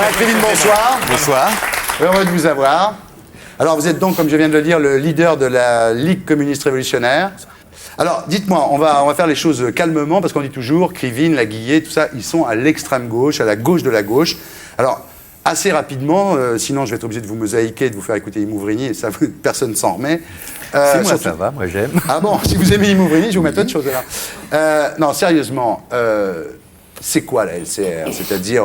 Jacques Rivine, bonsoir. Bonsoir. Heureux de vous avoir. Alors, vous êtes donc, comme je viens de le dire, le leader de la Ligue communiste révolutionnaire. Alors, dites-moi, on va faire les choses calmement, parce qu'on dit toujours, Krivine, Laguiller, tout ça, ils sont à l'extrême gauche, à la gauche de la gauche. Alors, assez rapidement, sinon je vais être obligé de vous mosaïquer, de vous faire écouter Imouvrini, et ça, personne s'en remet. C'est moi, surtout... ça va, moi j'aime. Ah bon, si vous aimez Imouvrini, je vous mets autre chose là. Non, sérieusement, c'est quoi la LCR? C'est-à-dire,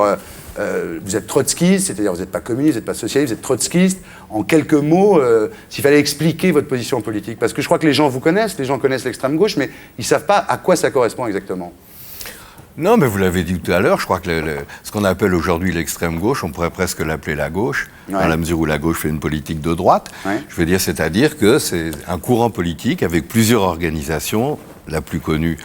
vous êtes trotskiste, c'est-à-dire vous n'êtes pas communiste, vous n'êtes pas socialiste, vous êtes trotskiste. En quelques mots, s'il fallait expliquer votre position politique, parce que je crois que les gens vous connaissent, les gens connaissent l'extrême gauche, mais ils ne savent pas à quoi ça correspond exactement. Non, mais vous l'avez dit tout à l'heure, je crois que ce qu'on appelle aujourd'hui l'extrême gauche, on pourrait presque l'appeler la gauche, dans la mesure où la gauche fait une politique de droite. Je veux dire, c'est-à-dire que c'est un courant politique avec plusieurs organisations. Les plus connues,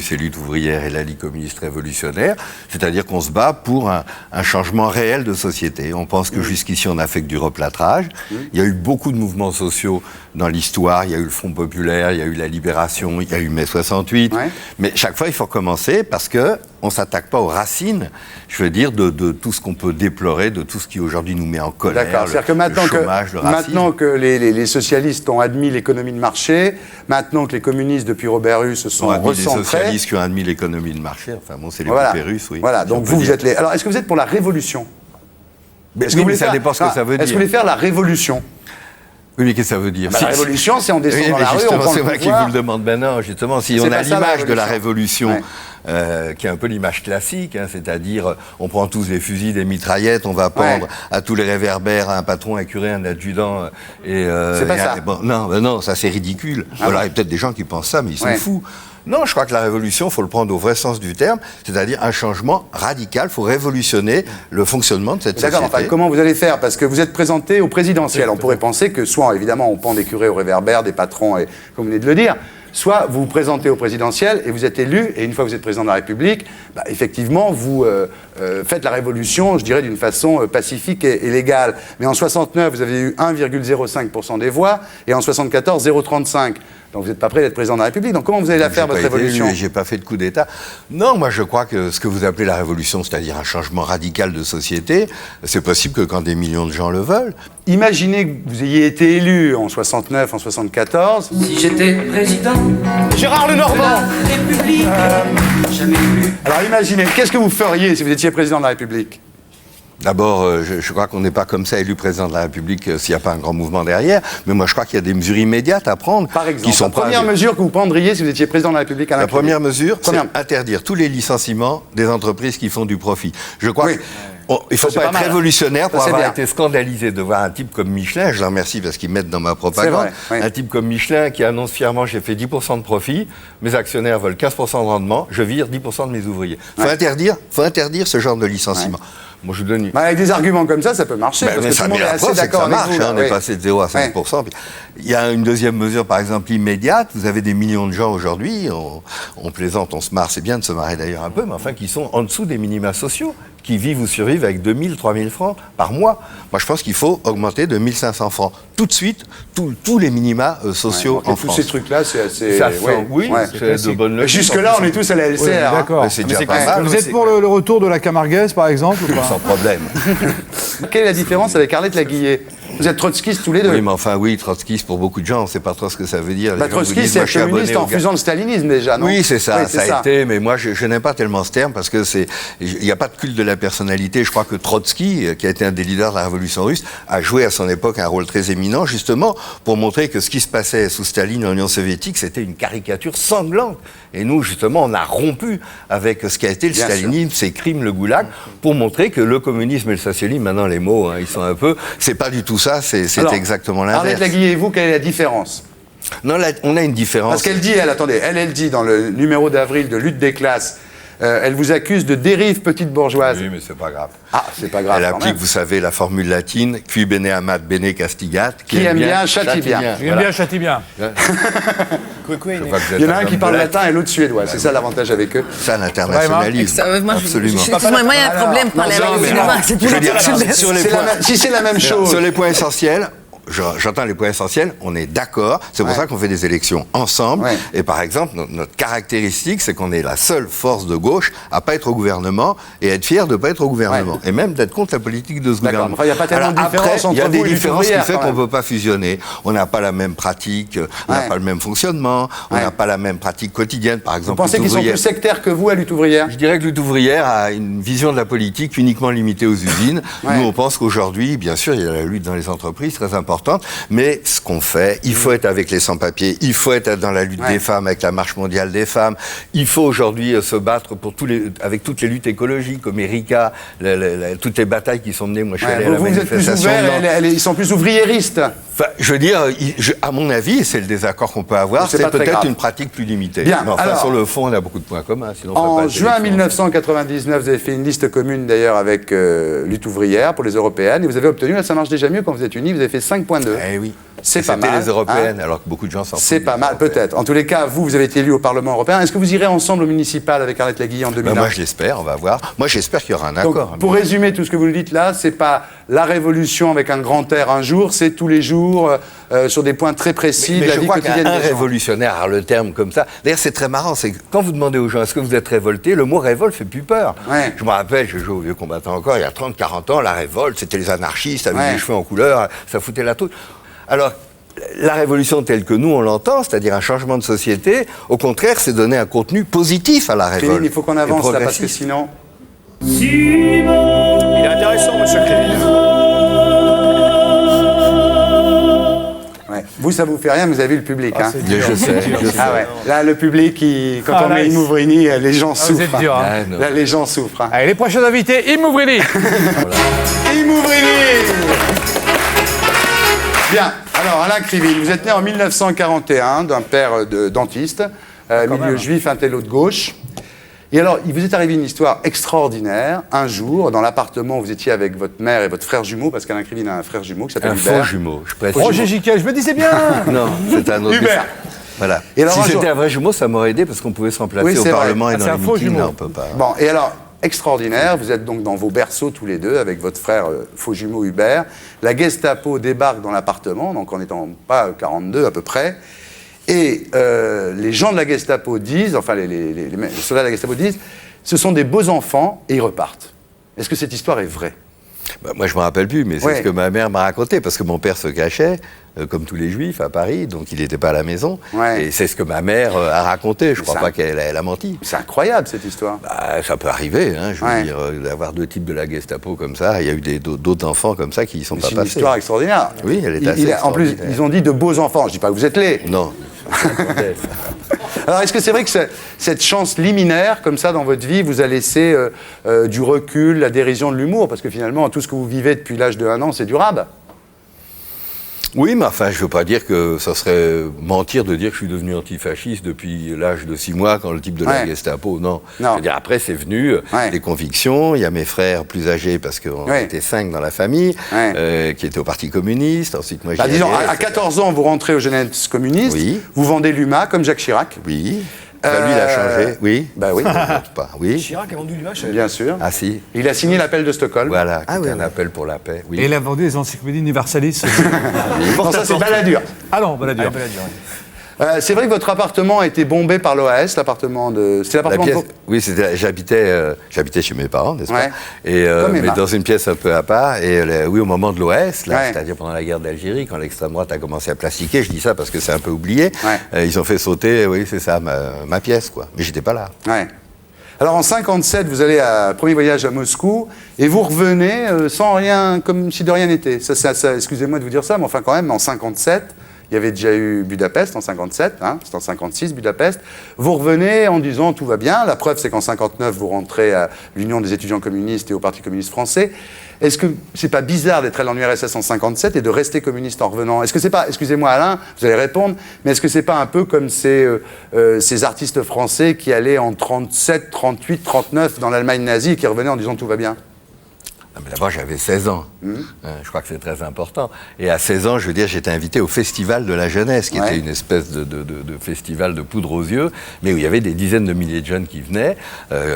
c'est Lutte ouvrière et la Ligue communiste révolutionnaire. C'est-à-dire qu'on se bat pour un changement réel de société. On pense que jusqu'ici, on n'a fait que du replâtrage. Il y a eu beaucoup de mouvements sociaux dans l'histoire. Il y a eu le Front populaire, il y a eu la Libération, il y a eu mai 68. Mais chaque fois, il faut recommencer parce qu'on ne s'attaque pas aux racines, je veux dire, de tout ce qu'on peut déplorer, de tout ce qui aujourd'hui nous met en colère. D'accord. C'est-à-dire que maintenant que les socialistes ont admis l'économie de marché, maintenant que les communistes depuis Robert Russe se sont recentrés... Les socialistes qui ont admis l'économie de marché, enfin bon, c'est les poupées russes, oui. Voilà, donc vous êtes les... Alors, est-ce que vous êtes pour la révolution? Mais ça dépend ce que ça veut dire. Est-ce que vous voulez faire la révolution? Oui, mais qu'est-ce que ça veut dire? La révolution, c'est on descend dans la rue, on prend c'est le moi qui vous le demande. Ben non, justement, si on a l'image de la révolution, qui est un peu l'image classique, c'est-à-dire on prend tous les fusils, des mitraillettes, on va pendre à tous les réverbères, à un patron, un curé, un adjudant. C'est pas ça. Non, ça c'est ridicule. Alors il y a peut-être des gens qui pensent ça, mais ils sont fous. Non, je crois que la révolution, il faut le prendre au vrai sens du terme, c'est-à-dire un changement radical, il faut révolutionner le fonctionnement de cette société. D'accord, enfin, comment vous allez faire? Parce que vous êtes présenté au présidentiel. On pourrait penser que soit, évidemment, on pend des curés au réverbère, des patrons, et, comme vous venez de le dire, soit vous vous présentez au présidentiel et vous êtes élu, et une fois que vous êtes président de la République, effectivement, vous faites la révolution, je dirais, d'une façon pacifique et légale. Mais en 69, vous avez eu 1,05% des voix, et en 74, 0,35%. Donc vous n'êtes pas prêt d'être président de la République. Donc comment vous allez la faire, votre révolution? J'ai pas fait de coup d'État. Non, moi je crois que ce que vous appelez la révolution, c'est-à-dire un changement radical de société, c'est possible que quand des millions de gens le veulent. Imaginez que vous ayez été élu en 69, en 74. Si j'étais président Gérard Lenormand de la République, jamais plus. Alors imaginez, qu'est-ce que vous feriez si vous étiez président de la République? D'abord, je crois qu'on n'est pas comme ça élu président de la République s'il n'y a pas un grand mouvement derrière. Mais moi, je crois qu'il y a des mesures immédiates à prendre. Par exemple, qui sont la première mesure que vous prendriez si vous étiez président de la République à la première mesure, c'est interdire tous les licenciements des entreprises qui font du profit. Je crois qu'il ne faut pas être révolutionnaire pour avoir été scandalisé de voir un type comme Michelin, je le remercie parce qu'ils mettent dans ma propagande, un type comme Michelin qui annonce fièrement « j'ai fait 10% de profit, mes actionnaires veulent 15% de rendement, je vire 10% de mes ouvriers ». Il faut interdire ce genre de licenciement. Moi, je vous donne... avec des arguments comme ça peut marcher. Parce que tout le monde est assez d'accord avec vous. On est passé de 0 à 5%. Il y a une deuxième mesure, par exemple, immédiate. Vous avez des millions de gens aujourd'hui, on plaisante, on se marre, c'est bien de se marrer d'ailleurs un peu, mais enfin, qui sont en dessous des minima sociaux, qui vivent ou survivent avec 2 000, 3 000 francs par mois. Moi, je pense qu'il faut augmenter de 1 500 francs tout de suite tous les minima sociaux en France. Tous ces trucs-là, c'est assez... c'est de bonne logique. Jusque-là, on est tous à la LCR. D'accord. C'est déjà pas mal. Vous êtes pour le retour de la camarguaise, par exemple, ou pas? Sans problème. Quelle est la différence avec Arlette Laguiller? Vous êtes trotskistes tous les deux. Oui, mais enfin, trotskiste pour beaucoup de gens, on ne sait pas trop ce que ça veut dire. Trotskiste, c'est communiste en refusant le stalinisme déjà, non? Oui, c'est ça, ça a été, mais moi, je n'aime pas tellement ce terme parce que il n'y a pas de culte de la personnalité. Je crois que Trotsky, qui a été un des leaders de la révolution russe, a joué à son époque un rôle très éminent, justement, pour montrer que ce qui se passait sous Staline en Union soviétique, c'était une caricature sanglante. Et nous, justement, on a rompu avec ce qui a été le stalinisme, ses crimes, le goulag, pour montrer que le communisme et le socialisme, maintenant les mots, ils sont un peu... C'est pas du tout ça, c'est exactement l'inverse. Arlette Laguiller et vous, quelle est la différence? Non, là, on a une différence. Parce qu'elle dit, elle dit dans le numéro d'avril de Lutte des classes, elle vous accuse de dérive petite bourgeoise. Oui, mais c'est pas grave. Ah, c'est pas grave. Elle applique, vous savez, la formule latine, qui bene amat bene castigat. Qui aime bien, châtie bien. Qui aime bien, châtie bien. Il y en a un qui parle latin et l'autre suédois. C'est ça l'avantage avec eux. Ça, l'internationalisme. Absolument. Excusez-moi, moi, il y a un problème pour parler avec vous. Si c'est la même chose. Sur les points essentiels, j'entends les points essentiels, on est d'accord, c'est pour ça qu'on fait des élections ensemble, et par exemple, notre caractéristique, c'est qu'on est la seule force de gauche à pas être au gouvernement, et être fier de pas être au gouvernement, et même d'être contre la politique de ce gouvernement. Enfin, il n'y a pas tellement de différence entre il y a des vous et différences qui l'ouvrière, fait qu'on ne peut pas fusionner. On n'a pas la même pratique, on n'a pas le même fonctionnement, on n'a pas la même pratique quotidienne, par exemple. Vous pensez qu'ils sont plus sectaires que vous à Lutte ouvrière? Je dirais que Lutte ouvrière a une vision de la politique uniquement limitée aux usines. Nous, on pense qu'aujourd'hui, bien sûr, il y a la lutte dans les entreprises, très importante, mais ce qu'on fait, il faut être avec les sans-papiers, il faut être dans la lutte des femmes, avec la marche mondiale des femmes, il faut aujourd'hui se battre pour avec toutes les luttes écologiques, comme Erika, toutes les batailles qui sont menées. Moi, je suis allé à la vous êtes plus manifestation. ouverts, ils sont plus ouvriéristes. Enfin, je veux dire, à mon avis, c'est le désaccord qu'on peut avoir, c'est peut-être une pratique plus limitée. Bien, mais enfin, alors, sur le fond, on a beaucoup de points communs. Sinon en juin 1999, vous avez fait une liste commune d'ailleurs avec Lutte ouvrière pour les européennes, et vous avez obtenu, là ça marche déjà mieux quand vous êtes unis, vous avez fait 5,2. Eh oui. C'est pas mal. C'était les européennes, alors que beaucoup de gens s'en foutent. C'est pas mal, peut-être. En tous les cas, vous avez été élu au Parlement européen. Est-ce que vous irez ensemble au municipal avec Arlette Laguille en 2001 Moi, j'espère, on va voir. Moi, j'espère qu'il y aura un accord. Donc, pour résumer tout ce que vous nous dites là, c'est pas la révolution avec un grand R un jour, c'est tous les jours, sur des points très précis de la vie quotidienne un des gens. révolutionnaire, alors le terme comme ça. D'ailleurs, c'est très marrant, c'est que quand vous demandez aux gens est-ce que vous êtes révolté, le mot révolte fait plus peur. Je me rappelle, je jouais au vieux combattant encore, il y a 30-40 ans, la révolte, c'était les anarchistes avec les cheveux en couleur, ça foutait la trouille. Alors, la révolution telle que nous, on l'entend, c'est-à-dire un changement de société, au contraire, c'est donner un contenu positif à la révolte. Il faut qu'on avance là, parce que sinon... Il est intéressant, monsieur Créville. Vous, ça vous fait rien, vous avez vu le public. Hein. Je sais. Ah ouais. Là, le public, quand on met Imouvrini, les gens souffrent. Vous êtes dur, hein. Là, les gens souffrent. Hein. Allez, les prochains invités, Imouvrini. Imouvrini. Bien. Alors, Alain Krivine, vous êtes né en 1941 d'un père dentiste, milieu juif, intello de gauche. Et alors, il vous est arrivé une histoire extraordinaire. Un jour, dans l'appartement où vous étiez avec votre mère et votre frère jumeau, parce qu'Alain Krivine a un frère jumeau qui s'appelle Hubert. Un faux jumeau, je précise. Roger Giquel, je me disais bien. Non, c'est un autre. Hubert. Voilà. Et alors, si c'était un vrai jumeau, ça m'aurait aidé parce qu'on pouvait se remplacer au Parlement et dans les meetings. Non, on peut pas. Bon, et alors, extraordinaire, vous êtes donc dans vos berceaux tous les deux avec votre frère faux jumeau Hubert. La Gestapo débarque dans l'appartement, donc en étant pas 42 à peu près. Et les gens de la Gestapo disent, enfin les soldats de la Gestapo disent, ce sont des beaux enfants et ils repartent. Est-ce que cette histoire est vraie? Moi, je ne me rappelle plus, mais c'est ce que ma mère m'a raconté, parce que mon père se cachait, comme tous les juifs, à Paris, donc il n'était pas à la maison. Et c'est ce que ma mère a raconté, je ne crois pas qu'elle a menti. C'est incroyable, cette histoire. Ça peut arriver, hein, je veux dire, d'avoir deux types de la Gestapo comme ça. Il y a eu d'autres enfants comme ça qui y sont pas passés. C'est une histoire extraordinaire. Oui, elle est assez En plus, ils ont dit de beaux enfants. Je ne dis pas que vous êtes laid. Non. Alors, est-ce que c'est vrai que cette chance liminaire, comme ça, dans votre vie, vous a laissé du recul, la dérision de l'humour? Parce que finalement, tout ce que vous vivez depuis l'âge de 1 an, c'est durable. Oui, mais enfin, je ne veux pas dire que ça serait mentir de dire que je suis devenu antifasciste depuis l'âge de 6 mois, quand le type de la Gestapo, non. C'est-à-dire, après, c'est venu, des convictions. Il y a mes frères plus âgés, parce qu'on était 5 dans la famille, qui étaient au Parti communiste. Ensuite, moi, disons, à 14 ans, vous rentrez aux Jeunesses communistes, vous vendez l'UMA, comme Jacques Chirac. Oui. Lui, il a changé, oui. Bah oui. Oui. Chirac a vendu l'UMA, bien sûr. Ah si. Il a signé l'appel de Stockholm. Voilà, un appel pour la paix. Oui. Et il a vendu les encyclopédies universalistes. Non, ça c'est Balladur. Ah non, Balladur. C'est vrai que votre appartement a été bombé par l'OAS, l'appartement de... C'était l'appartement de... Oui, j'habitais chez mes parents, n'est-ce pas? Et, mais dans une pièce un peu à part. Et oui, au moment de l'OAS, c'est-à-dire pendant la guerre d'Algérie, quand l'extrême droite a commencé à plastiquer, je dis ça parce que c'est un peu oublié, ils ont fait sauter, oui, c'est ça, ma pièce, quoi. Mais j'étais pas là. Alors en 57, vous allez à premier voyage à Moscou et vous revenez sans rien, comme si de rien n'était. Excusez-moi de vous dire ça, mais enfin quand même, en 57... Il y avait déjà eu Budapest en 57, c'est en 56 Budapest. Vous revenez en disant tout va bien. La preuve, c'est qu'en 59, vous rentrez à l'Union des étudiants communistes et au Parti communiste français. Est-ce que c'est pas bizarre d'être allé en URSS en 57 et de rester communiste en revenant? Est-ce que c'est pas, excusez-moi Alain, vous allez répondre, mais est-ce que c'est pas un peu comme ces artistes français qui allaient en 37, 38, 39 dans l'Allemagne nazie et qui revenaient en disant tout va bien? Non, mais d'abord, j'avais 16 ans. Je crois que c'est très important. Et à 16 ans, je veux dire, j'étais invité au Festival de la jeunesse, qui était une espèce de festival de poudre aux yeux, mais où il y avait des dizaines de milliers de jeunes qui venaient.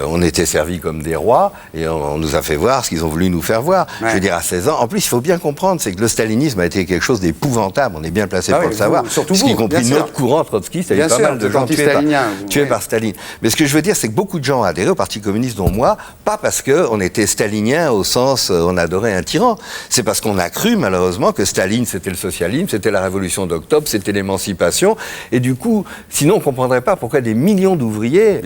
On était servis comme des rois, et on nous a fait voir ce qu'ils ont voulu nous faire voir. Je veux dire, à 16 ans. En plus, il faut bien comprendre, c'est que le stalinisme a été quelque chose d'épouvantable. On est bien placé pour le savoir. Surtout y compris notre courant trotskiste, il y a eu pas mal de gens tués par Staline. Mais ce que je veux dire, c'est que beaucoup de gens ont adhéré au Parti communiste, dont moi, pas parce qu'on était stalinien au sens on adorait un tyran. C'est parce qu'on a cru, malheureusement, que Staline, c'était le socialisme, c'était la révolution d'octobre, c'était l'émancipation. Et du coup, sinon, on ne comprendrait pas pourquoi des millions d'ouvriers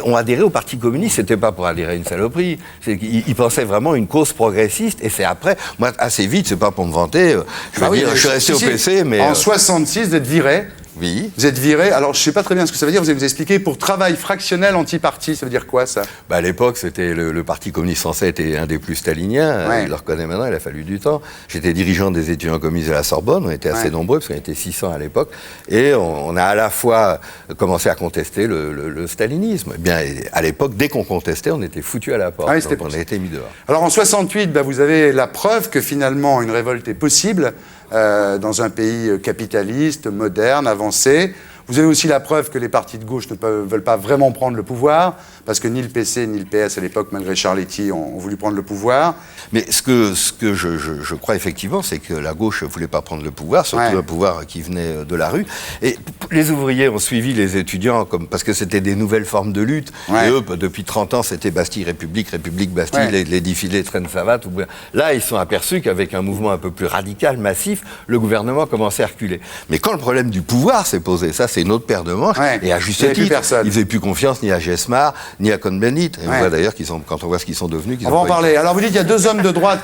ont adhéré au Parti communiste. C'était pas pour adhérer à une saloperie. Ils pensaient vraiment à une cause progressiste. Et c'est après, moi, assez vite, c'est pas pour me vanter, je veux dire, je suis resté au PC, mais... En 66, vous êtes viré. Oui. Vous êtes viré, alors je ne sais pas très bien ce que ça veut dire, vous allez nous expliquer, pour travail fractionnel anti-parti, ça veut dire quoi ça? À l'époque, c'était le Parti communiste français était un des plus staliniens, je le reconnais maintenant, il a fallu du temps. J'étais dirigeant des étudiants communistes à la Sorbonne, on était assez nombreux, parce qu'on était 600 à l'époque, et on a à la fois commencé à contester le stalinisme. Eh bien, à l'époque, dès qu'on contestait, on était foutus à la porte, donc on a été mis dehors. Alors en 68, vous avez la preuve que finalement une révolte est possible, dans un pays capitaliste, moderne, avancé. Vous avez aussi la preuve que les partis de gauche ne veulent pas vraiment prendre le pouvoir, parce que ni le PC ni le PS à l'époque, malgré Charletti, ont voulu prendre le pouvoir. Mais ce que je crois effectivement, c'est que la gauche ne voulait pas prendre le pouvoir, surtout un pouvoir qui venait de la rue. Et les ouvriers ont suivi les étudiants parce que c'était des nouvelles formes de lutte. Et eux, depuis 30 ans, c'était Bastille, République, République, Bastille, les défilés Traîne-Savate. Là, ils se sont aperçus qu'avec un mouvement un peu plus radical, massif, le gouvernement commençait à reculer. Mais quand le problème du pouvoir s'est posé, ça c'est une autre paire de manches, et à juste titre, ils ne faisaient plus confiance ni à Gesmar, ni à Cohn-Bendit. Et on voit d'ailleurs quand on voit ce qu'ils sont devenus... On va en parler. Alors vous dites, il y a deux hommes de droite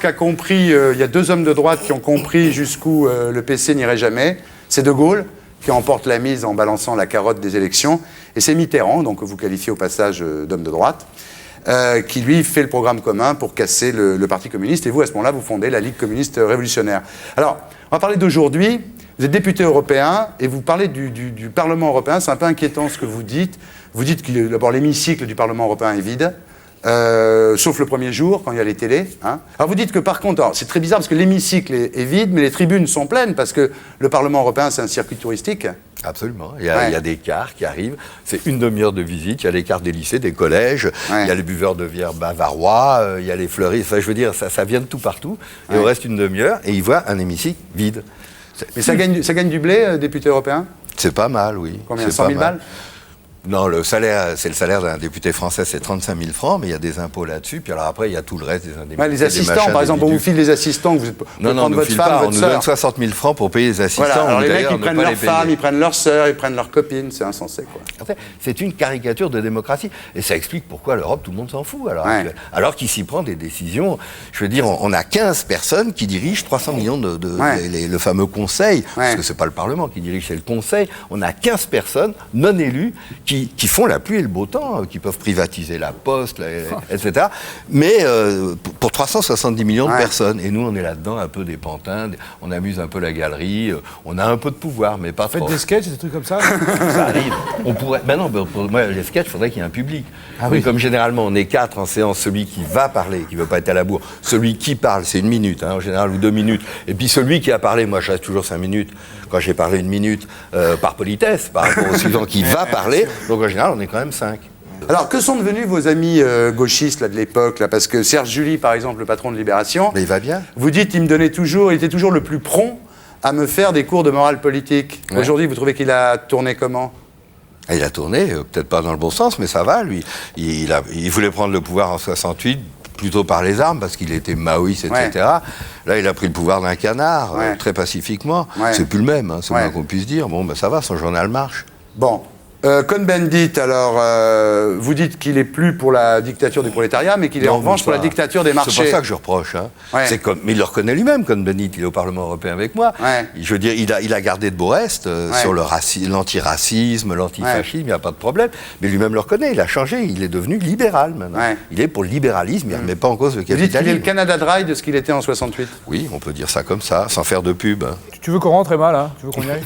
qui ont compris jusqu'où le PC n'irait jamais. C'est De Gaulle qui emporte la mise en balançant la carotte des élections, et c'est Mitterrand, donc que vous qualifiez au passage d'homme de droite, qui lui fait le programme commun pour casser le Parti communiste, et vous, à ce moment-là, vous fondez la Ligue communiste révolutionnaire. Alors, on va parler d'aujourd'hui. Vous êtes député européen et vous parlez du Parlement européen. C'est un peu inquiétant ce que vous dites. Vous dites que d'abord l'hémicycle du Parlement européen est vide, sauf le premier jour quand il y a les télés. Alors vous dites que par contre, c'est très bizarre parce que l'hémicycle est vide, mais les tribunes sont pleines parce que le Parlement européen c'est un circuit touristique. Absolument. Il y a des cars qui arrivent. C'est une demi-heure de visite. Il y a les cars des lycées, des collèges. Il y a les buveurs de bière bavarois. Il y a les fleuristes. Enfin, je veux dire, ça vient de tout partout. Et on reste une demi-heure et ils voient un hémicycle vide. Mais ça gagne du blé, député européen? C'est pas mal, oui. Combien? 100 000 balles? Non, c'est le salaire d'un député français, c'est 35 000 francs, mais il y a des impôts là-dessus. Puis alors après, il y a tout le reste des indemnités. Les assistants, par exemple, on vous file des assistants, vous non, on nous file pas, on nous donne 60 000 francs pour payer les assistants. Voilà, alors les mecs, ils prennent leurs femmes, ils prennent leurs sœurs, ils prennent leurs copines, c'est insensé, quoi. En fait, c'est une caricature de démocratie. Et ça explique pourquoi l'Europe, tout le monde s'en fout. Alors qu'il s'y prend des décisions. Je veux dire, on a 15 personnes qui dirigent 300 millions le fameux Conseil, parce que c'est pas le Parlement qui dirige, c'est le Conseil. On a 15 personnes non élues qui font la pluie et le beau temps, qui peuvent privatiser la poste, etc. Mais pour 370 millions de personnes. Et nous, on est là-dedans, un peu des pantins, on amuse un peu la galerie, on a un peu de pouvoir, mais pas trop. Faites des sketchs, des trucs comme ça? Ça arrive. On pourrait... non, pour moi, les sketchs, il faudrait qu'il y ait un public. Mais comme généralement, on est 4 en séance, celui qui va parler, qui ne veut pas être à la bourre, celui qui parle, c'est 1 minute, en général, ou 2 minutes. Et puis celui qui a parlé, moi, je reste toujours 5 minutes. Quand j'ai parlé 1 minute, par politesse, par rapport au suivant qui va parler, donc en général, on est quand même 5. Alors, que sont devenus vos amis gauchistes là, de l'époque là, parce que Serge July, par exemple, le patron de Libération... Mais il va bien. Vous dites, il était toujours le plus prompt à me faire des cours de morale politique. Aujourd'hui, vous trouvez qu'il a tourné comment? Il a tourné, peut-être pas dans le bon sens, mais ça va, lui. Il voulait prendre le pouvoir en 68, plutôt par les armes, parce qu'il était maoïste, etc. Là, il a pris le pouvoir d'un canard, très pacifiquement. C'est plus le même, c'est moins qu'on puisse dire. Bon, ça va, son journal marche. Bon. Cohn-Bendit, alors, vous dites qu'il est plus pour la dictature du prolétariat, mais qu'il est en revanche pour la dictature des marchés. C'est pas ça que je reproche. Mais il le reconnaît lui-même, Cohn-Bendit, il est au Parlement européen avec moi. Je veux dire, il a gardé de beau reste sur l'antiracisme, l'antifascisme, il n'y a pas de problème. Mais lui-même le reconnaît, il a changé, il est devenu libéral maintenant. Il est pour le libéralisme, il ne remet pas en cause le capitalisme. Vous dites qu'il est le Canada Dry de ce qu'il était en 68? Oui, on peut dire ça comme ça, sans faire de pub. Tu veux qu'on rentre, Emma, là? Tu veux qu'on y aille?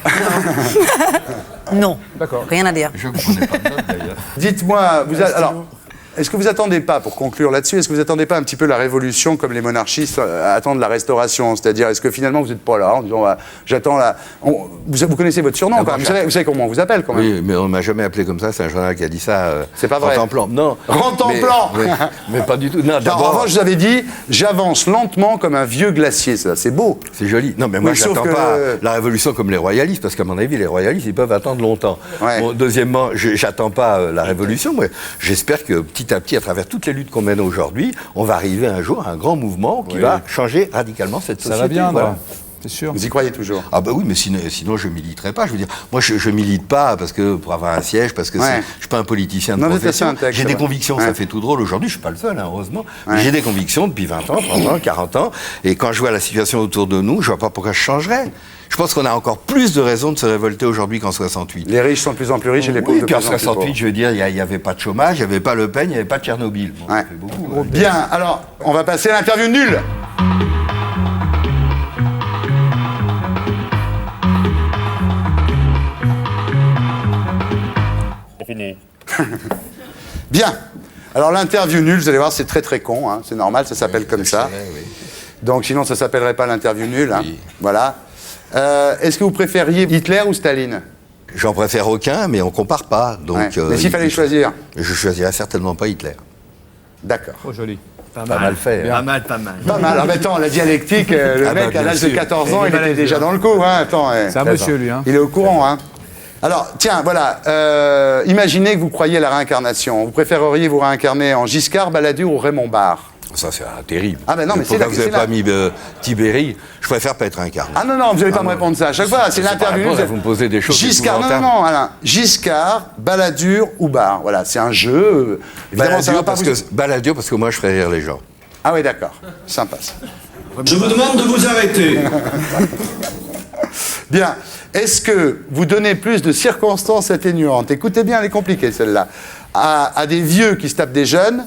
Non. D'accord. Rien à dire. Je ne prenais pas de note, d'ailleurs. Dites-moi, alors, est-ce que vous attendez pas, pour conclure là-dessus, est-ce que vous attendez pas un petit peu la révolution comme les monarchistes attendent la restauration? C'est-à-dire, est-ce que finalement vous n'êtes pas là en disant, j'attends la... vous connaissez votre surnom quand même, vous savez comment on vous appelle quand même? Oui, mais on ne m'a jamais appelé comme ça, c'est un journal qui a dit ça. C'est pas vrai. Rentemplant. Non. Rentemplant. Mais pas du tout. Non, En revanche, je vous avais dit, j'avance lentement comme un vieux glacier, ça, c'est beau. C'est joli. Non, mais moi, Oui, je sauf n'attends que- pas la révolution comme les royalistes, parce qu'à mon avis, les royalistes, ils peuvent attendre longtemps. Ouais. Bon, deuxièmement, j'attends pas la révolution, mais j'espère que petit à petit, à travers toutes les luttes qu'on mène aujourd'hui, on va arriver un jour à un grand mouvement qui va changer radicalement cette société. Ça va bien, voilà. c'est sûr. Vous y croyez toujours? Ah bah oui, mais sinon je militerai pas. Je veux dire, moi je milite pas parce que pour avoir un siège, parce que Ouais. je suis pas un politicien de Non, vous êtes profession. assez intègre, J'ai c'est des vrai. convictions, Ouais. ça fait tout drôle. Aujourd'hui, je suis pas le seul, hein, heureusement. Mais Ouais. j'ai des convictions depuis 20 ans, 30 ans, 40 ans. Et quand je vois la situation autour de nous, je vois pas pourquoi je changerais. Je pense qu'on a encore plus de raisons de se révolter aujourd'hui qu'en 68. Les riches sont de plus en plus riches et les pauvres Oui, de puis plus en en plus pauvres. 68, je veux dire, il y avait pas de chômage, il y avait pas Le Pen, il y avait pas de Tchernobyl. Bon, Ouais. ça fait beaucoup. Bien, alors, on va passer à l'interview nulle. C'est fini. Bien. Alors, l'interview nulle, vous allez voir, c'est très très con, hein, c'est normal, ça s'appelle comme ça. Oui. Donc, sinon, ça s'appellerait pas l'interview nulle. Hein. Oui. Voilà. Est-ce que vous préfériez Hitler ou Staline? J'en préfère aucun, mais on compare pas. Donc, Ouais. Mais s'il fallait choisir? Je choisirais certainement pas Hitler. D'accord. Oh, joli. Pas mal fait. Pas mal, pas mal. Pas mal. Alors, mais attends, la dialectique, le Ah bah, mec, à bien l'âge de sûr. 14 ans, il était déjà dans le coup. Hein. Attends, C'est un monsieur, lui. Hein. il est au courant. Hein. Alors, tiens, voilà. Imaginez que vous croyez à la réincarnation. Vous préféreriez vous réincarner en Giscard, Balladur ou Raymond Barre? Ça, c'est terrible. Ah ben non, mais c'est pourquoi la- vous n'avez c'est la- pas mis Tibéri? Je préfère pas être incarné. Ah non, non, vous n'allez pas me répondre ça. À chaque fois, c'est pas l'interview. répondre, vous me posez des choses Giscard, non, non, épouvantables. non, Alain. Giscard, Balladur ou Barre. Voilà, c'est un jeu. Évidemment, ça va Balladur pas parce, vous... Balladur parce que moi, je ferais rire les gens. Ah oui, d'accord. Sympa ça. Je vous demande de vous arrêter. Bien. Est-ce que vous donnez plus de circonstances atténuantes, écoutez bien, elle est compliquée celle-là, à des vieux qui se tapent des jeunes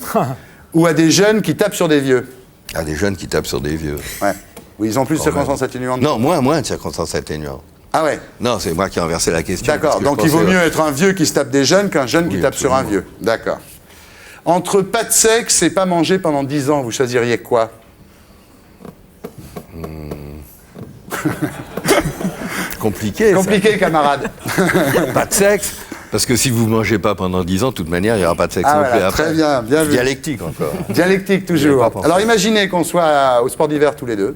ou à des jeunes qui tapent sur des vieux? Ah, des jeunes qui tapent sur des vieux. Ouais. Oui, ils ont plus de Quand circonstances même. atténuantes. Non, moins de circonstances atténuantes. Ah ouais. Non, c'est moi qui ai inversé la question. D'accord, parce que donc je il vaut pensais- mieux être un vieux qui se tape des jeunes qu'un jeune qui Oui, tape sur un absolument. vieux. D'accord. Entre pas de sexe et pas manger pendant 10 ans, vous choisiriez quoi? Compliqué. ça. Compliqué, camarade. Pas de sexe. Parce que si vous mangez pas pendant 10 ans, de toute manière, il n'y aura pas de sexe Ah, non voilà, plus après. très bien, bien vu. Dialectique encore. Dialectique J'y avais toujours. pas pensé. Alors imaginez qu'on soit au sport d'hiver tous les deux,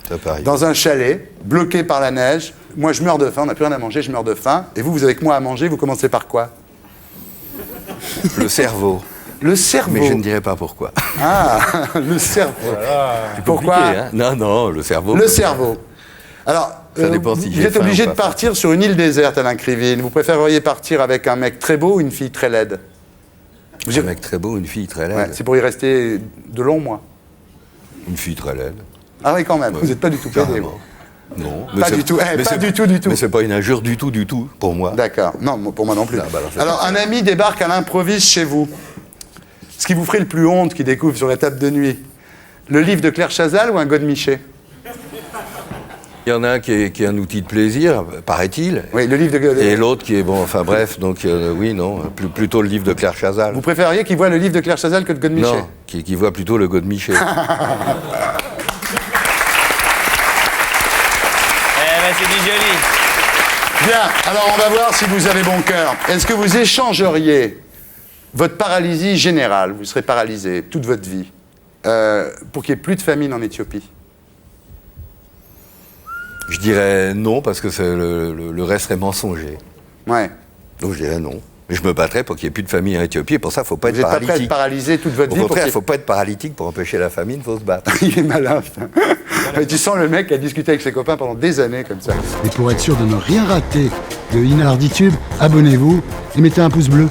Ça pareil. dans un chalet, bloqué par la neige. Moi, je meurs de faim, on n'a plus rien à manger, je meurs de faim. Et vous, vous avez que moi à manger, vous commencez par quoi? Le cerveau. Le cerveau. Mais je ne dirai pas pourquoi. Ah, le cerveau. Pourquoi? Compliqué, hein. Non, le cerveau. Le cerveau. Alors, Ça dépend si vous j'ai êtes faim obligé ou de pas. partir sur une île déserte, Alain Krivine. Vous préféreriez partir avec un mec très beau ou une fille très laide? Vous Un irez- mec très beau, une fille très laide. Ouais, c'est pour y rester de longs mois. Une fille très laide. Ah oui, quand même. Vous n'êtes pas du tout pédé, Carrément. vous. Non. Pas c'est- du tout. Eh, mais pas c'est- du tout, du tout. Mais c'est pas une injure du tout, pour moi. D'accord. Non, pour moi non plus. Ah, bah alors, c'est Alors, un ami débarque à l'improviste chez vous. Ce qui vous ferait le plus honte qu'il découvre sur la table de nuit. Le livre de Claire Chazal ou un Godemiché? Il y en a un qui est un outil de plaisir, paraît-il. Oui, le livre de... Et l'autre qui est bon, enfin bref, donc oui, non, plutôt le livre de Claire Chazal. Vous préfériez qu'il voit le livre de Claire Chazal que de Godemiché? Non, qui voit plutôt le Godemiché. Eh ben, c'est du joli. Bien, alors on va voir si vous avez bon cœur. Est-ce que vous échangeriez votre paralysie générale, vous serez paralysé toute votre vie, pour qu'il n'y ait plus de famine en Éthiopie? Je dirais non, parce que le reste serait mensonger. Ouais. Donc je dirais non. Mais je me battrais pour qu'il n'y ait plus de famille en Éthiopie, et pour ça, il ne faut pas Vous être n'êtes pas prêt à être paralytique. paralysé toute votre Au vie pour contraire, il qu'il ne faut pas être paralytique pour empêcher la famine, il faut se battre. Il est malin, putain. Mais tu sens le mec qui a discuté avec ses copains pendant des années comme ça. Et pour être sûr de ne rien rater de Inarditube, abonnez-vous et mettez un pouce bleu.